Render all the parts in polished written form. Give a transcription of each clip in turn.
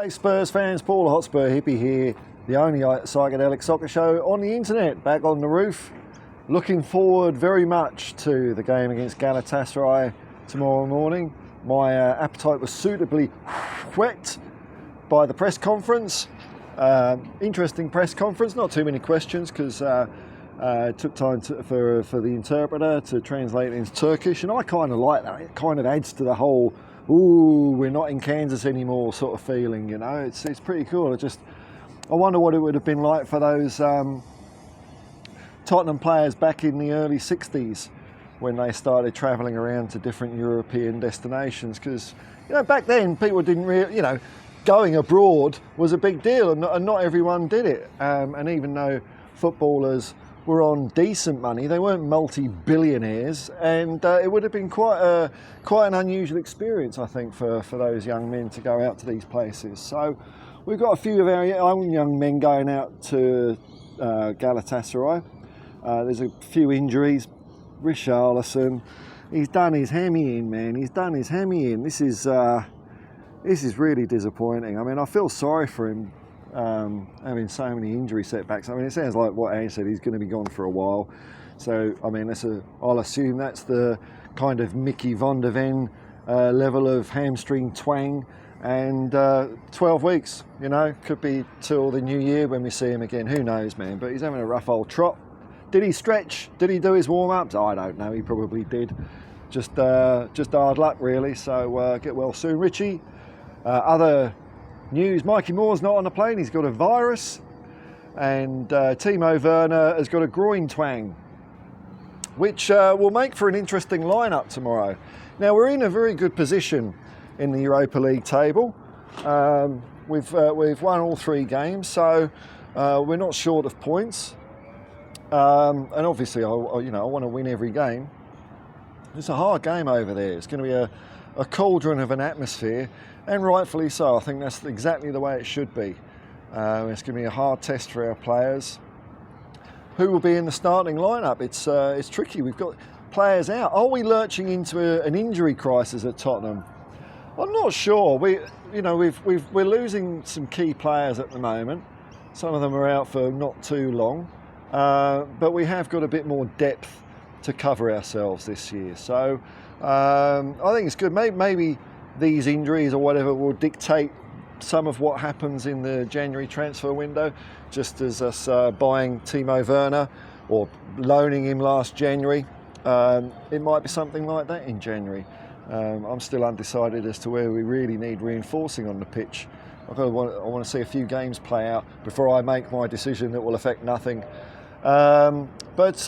Hey Spurs fans, Paul Hotspur hippie here, the only psychedelic soccer show on the internet, back on the roof. Looking forward very much to the game against Galatasaray tomorrow morning. My appetite was suitably whet by the press conference. Interesting press conference, not too many questions because it took time for the interpreter to translate it into Turkish, and I kind of like that. It kind of adds to the whole "ooh, we're not in Kansas anymore" sort of feeling, you know. It's pretty cool. I wonder what it would have been like for those Tottenham players back in the early 60s when they started travelling around to different European destinations, because, you know, back then people didn't really, you know, going abroad was a big deal, and not everyone did it. And even though footballers were on decent money, they weren't multi-billionaires, and it would have been quite an unusual experience, I think, for those young men to go out to these places. So we've got a few of our own young men going out to Galatasaray. There's a few injuries. Richarlison, he's done his hammy in, man. He's done his hammy in. This is really disappointing. I mean, I feel sorry for him, having so many injury setbacks. I mean, it sounds like what Ange said, he's going to be gone for a while. So, I mean, I'll assume that's the kind of Mickey van der Ven level of hamstring twang. And 12 weeks, you know, could be till the new year when we see him again. Who knows, man? But he's having a rough old trot. Did he stretch? Did he do his warm-ups? I don't know. He probably did. Just hard luck, really. So get well soon, Richie. Other news, Mikey Moore's not on the plane. He's got a virus. And Timo Werner has got a groin twang, which will make for an interesting lineup tomorrow. Now, we're in a very good position in the Europa League table. We've won all 3 games, so we're not short of points. And obviously, I want to win every game. It's a hard game over there. It's going to be a cauldron of an atmosphere, and rightfully so. I think that's exactly the way it should be. It's going to be a hard test for our players. Who will be in the starting lineup? It's tricky. We've got players out. Are we lurching into an injury crisis at Tottenham? I'm not sure. We're losing some key players at the moment. Some of them are out for not too long, but we have got a bit more depth to cover ourselves this year. So I think it's good. Maybe these injuries or whatever will dictate some of what happens in the January transfer window, just as us buying Timo Werner or loaning him last January. It might be something like that in January. I'm still undecided as to where we really need reinforcing on the pitch. I want to see a few games play out before I make my decision that will affect nothing. But it's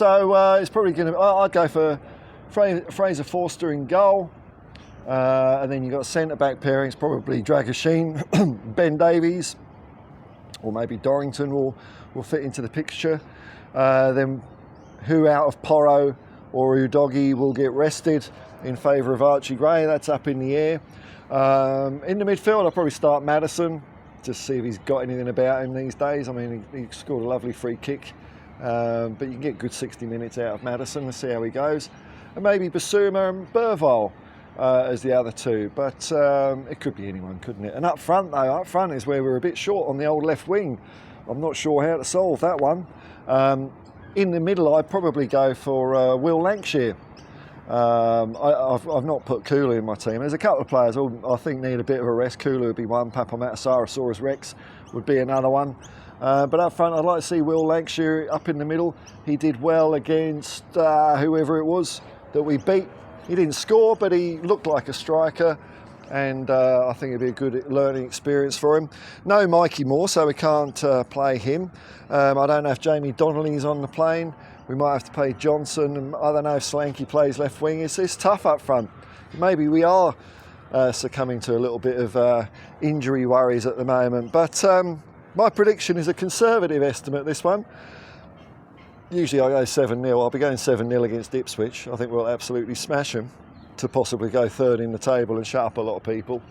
probably going to... I'd go for Fraser Forster in goal. And then you've got centre-back pairings, probably Dragusin, Ben Davies, or maybe Dorrington will fit into the picture. Then who out of Porro or Udogie will get rested in favour of Archie Gray? That's up in the air. In the midfield, I'll probably start Maddison, just see if he's got anything about him these days. I mean, he scored a lovely free kick, but you can get good 60 minutes out of Maddison. Let's see how he goes. And maybe Basuma and Burval as the other two, but it could be anyone, couldn't it? And up front is where we're a bit short on the old left wing. I'm not sure how to solve that one. In the middle, I'd probably go for Will Lancashire. I've not put Kula in my team. There's a couple of players who I think need a bit of a rest. Kula would be one, Papamatasaurus Rex would be another one. But up front, I'd like to see Will Lancashire up in the middle. He did well against whoever it was that we beat. He didn't score, but he looked like a striker, and I think it'd be a good learning experience for him. No Mikey Moore, so we can't play him. I don't know if Jamie Donnelly's on the plane. We might have to play Johnson, and I don't know if Slanky plays left wing. It's tough up front. Maybe we are succumbing to a little bit of injury worries at the moment. But my prediction is a conservative estimate, this one. Usually I go 7-0. I'll be going 7-0 against Ipswich. I think we'll absolutely smash them to possibly go third in the table and shut up a lot of people.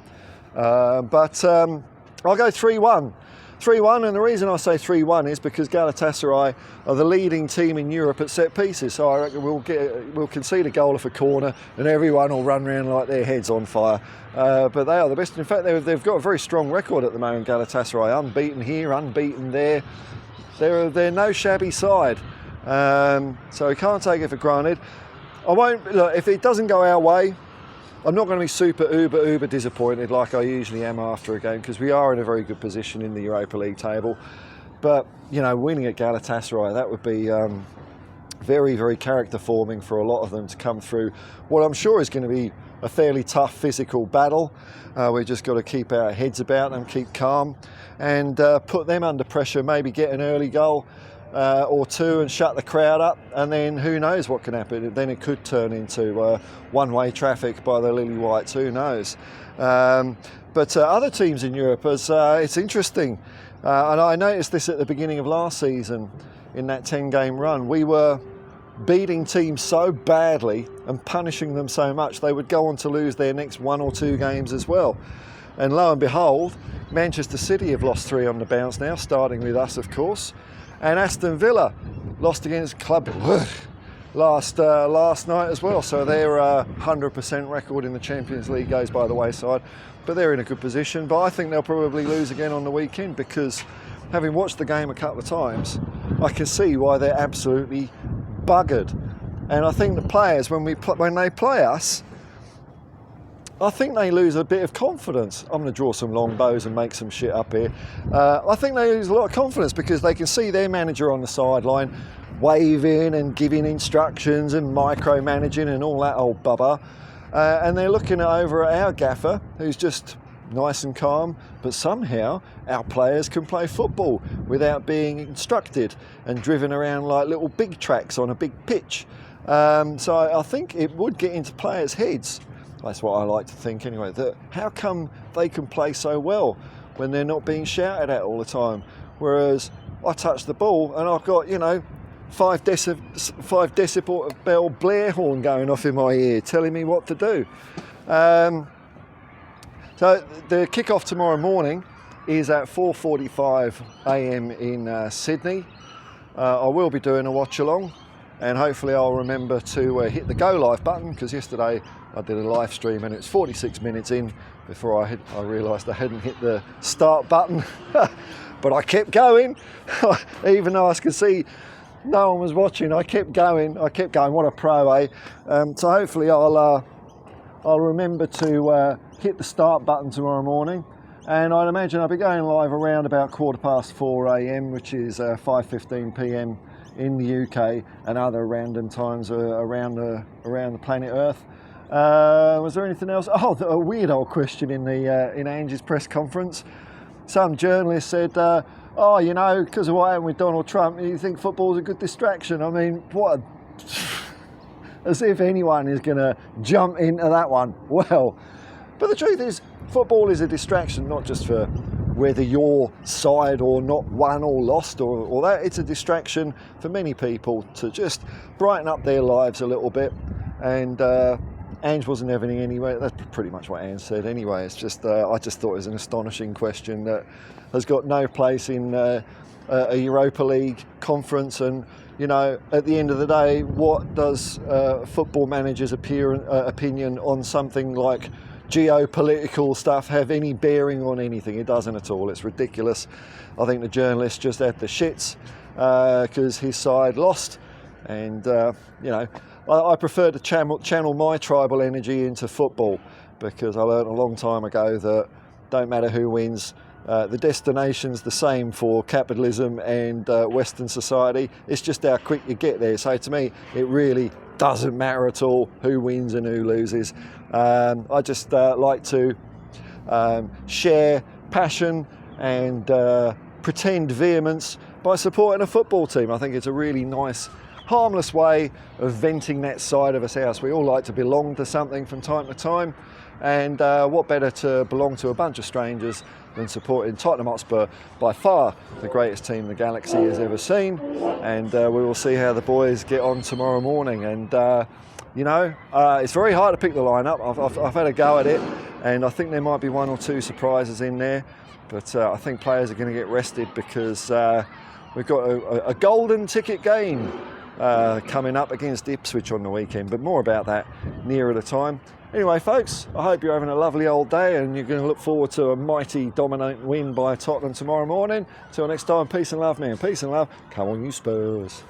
But I'll go 3-1. 3-1, and the reason I say 3-1 is because Galatasaray are the leading team in Europe at set pieces, so I reckon we'll concede a goal off a corner and everyone will run around like their heads on fire. But they are the best. In fact, they've got a very strong record at the moment, Galatasaray. Unbeaten here, unbeaten there. They're no shabby side, so we can't take it for granted. I won't, look, if it doesn't go our way, I'm not going to be super uber disappointed like I usually am after a game, because we are in a very good position in the Europa League table. But, you know, winning at Galatasaray, that would be very character forming for a lot of them to come through what I'm sure is going to be a fairly tough physical battle. We've just got to keep our heads about them, keep calm, and put them under pressure, maybe get an early goal or two and shut the crowd up, and then who knows what can happen. Then it could turn into one-way traffic by the Lily Whites, who knows. But other teams in Europe, it's interesting, and I noticed this at the beginning of last season in that 10-game run. We were beating teams so badly and punishing them so much they would go on to lose their next 1 or 2 games as well. And lo and behold, Manchester City have lost 3 on the bounce now, starting with us, of course. And Aston Villa lost against Club last night as well. So their 100% record in the Champions League goes by the wayside. But they're in a good position. But I think they'll probably lose again on the weekend, because having watched the game a couple of times, I can see why they're absolutely buggered. And I think the players, when they play us, I think they lose a bit of confidence. I'm going to draw some long bows and make some shit up here. I think they lose a lot of confidence because they can see their manager on the sideline waving and giving instructions and micromanaging and all that old bubba. And they're looking over at our gaffer, who's just nice and calm, but somehow our players can play football without being instructed and driven around like little big tracks on a big pitch. So I think it would get into players' heads. That's what I like to think anyway, that how come they can play so well when they're not being shouted at all the time? Whereas I touch the ball and I've got, 5 decibel Blair horn going off in my ear telling me what to do. So the kickoff tomorrow morning is at 4:45 a.m. in Sydney. I will be doing a watch along, and hopefully I'll remember to hit the go live button, because yesterday I did a live stream and it's 46 minutes in before I realised I hadn't hit the start button. But I kept going, even though I could see no one was watching. I kept going. What a pro, eh? So hopefully I'll remember to hit the start button tomorrow morning, and I'd imagine I'll be going live around about 4:15 a.m, which is 5:15 p.m. in the UK, and other random times around the planet Earth. Was there anything else? Oh, a weird old question in Ange's press conference. Some journalist said, because of what happened with Donald Trump, you think football's a good distraction? I mean, what? As if anyone is going to jump into that one. Well, but the truth is, football is a distraction, not just for whether your side or not won or lost or that. It's a distraction for many people to just brighten up their lives a little bit. And Ange wasn't having any anyway. That's pretty much what Ange said anyway. It's just, I just thought it was an astonishing question that has got no place in a Europa League conference. And, at the end of the day, what does football managers' opinion on something like geopolitical stuff have any bearing on anything? It doesn't at all. It's ridiculous. I think the journalist just had the shits because his side lost. And, I prefer to channel my tribal energy into football, because I learned a long time ago that don't matter who wins, the destination's the same for capitalism and Western society. It's just how quick you get there. So to me, it really doesn't matter at all who wins and who loses. I just like to share passion and pretend vehemence by supporting a football team. I think it's a really nice, harmless way of venting that side of us out. We all like to belong to something from time to time, and what better to belong to a bunch of strangers than supporting Tottenham Hotspur, by far the greatest team the galaxy has ever seen. And we will see how the boys get on tomorrow morning. And it's very hard to pick the lineup. I've had a go at it, and I think there might be 1 or 2 surprises in there, but I think players are going to get rested because we've got a golden ticket game coming up against Ipswich on the weekend, but more about that nearer the time. Anyway, folks, I hope you're having a lovely old day and you're going to look forward to a mighty dominating win by Tottenham tomorrow morning. Till next time, peace and love, man. Peace and love. Come on, you Spurs.